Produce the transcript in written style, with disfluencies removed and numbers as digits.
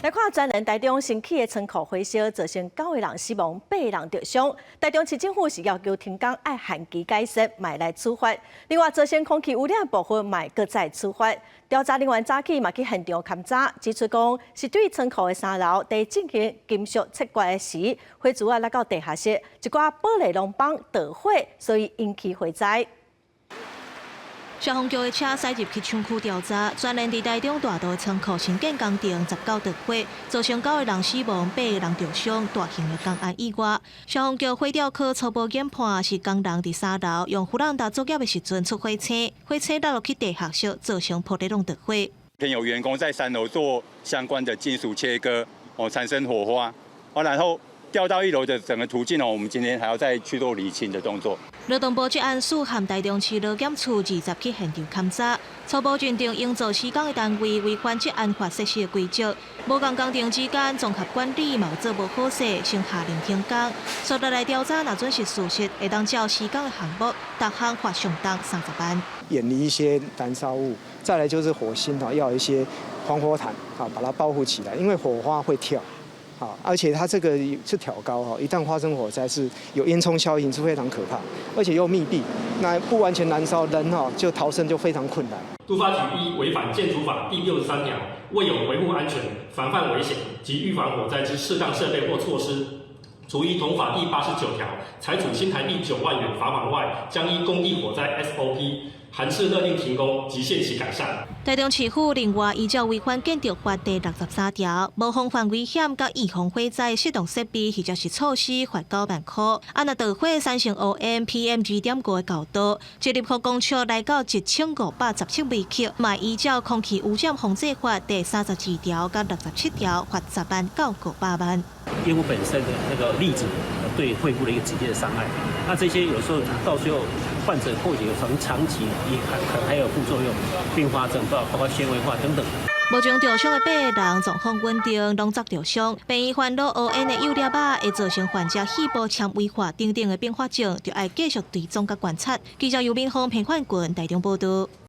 来看专人台中新起的仓库火烧，造成9个人死亡，8个人受伤。台中市政府是要求停工，爱限期解释，卖来处罚。另外，造成空气污染部分，卖搁再处罚。调查人员早起嘛去现场勘查，指出讲是对仓库的3楼在进行金属切割的时，火珠来到地下室，一寡玻璃拢帮导火，所以引起火灾。 消防局的车驶入去厂区调查，专人伫台中大道的仓库新建工程19着火，造成9个人死亡，8个人受伤，大型的公安意外。消防局火调科初步研判是工人伫3楼用胡乱打作业的时阵出火车，火车落入去地下室，造成玻璃拢着火。有员工在3楼做相关的金属切割，产生火花，然后掉到1楼的整个途径我们今天还要再去做厘清的动作。 劳动部职安署和台中市劳检处20去现场勘查，初步认定营造施工的单位违反职安法设施的规则，无共工程之间综合管理嘛有做无好势，先下令停工。所得来调查，若准是事实，会当照施工的项目，各项罚上当30万。远离一些燃烧物，再来就是火星要有一些防火毯把它保护起来，因为火花会跳。 好，而且它这个是挑高一旦发生火灾是有烟囱效应，是非常可怕，而且又密闭，那不完全燃烧，人就逃生就非常困难。督发局依违反建筑法第63条，未有维护安全、防范危险及预防火灾之适当设备或措施，除依同法第89条裁处新台币9万元罚款外，将依工地火灾 SOP。 函释勒令停工及限期改善。台中市府另外依照违反建筑法第63条，无防范危险甲预防火灾适当设备或者是措施，罚9万块。若导火产生 OM、PM2.5的高度，一立可公尺来到1517微克，嘛依照空气污染防治法第32条甲67条，罚10万到500万。烟雾本身的那个粒子对肺部的一个直接的伤害，那这些有时候到最后患者或许有长期可能还有副作用、并发症，包括纤维化等等。目前受伤的8个人状况稳定，拢遭受伤。病医患脑乌烟的有粒会造成患者细胞纤维化等等的并发症，就要继续追踪甲观察。记者尤敏芳、平焕群台中报道。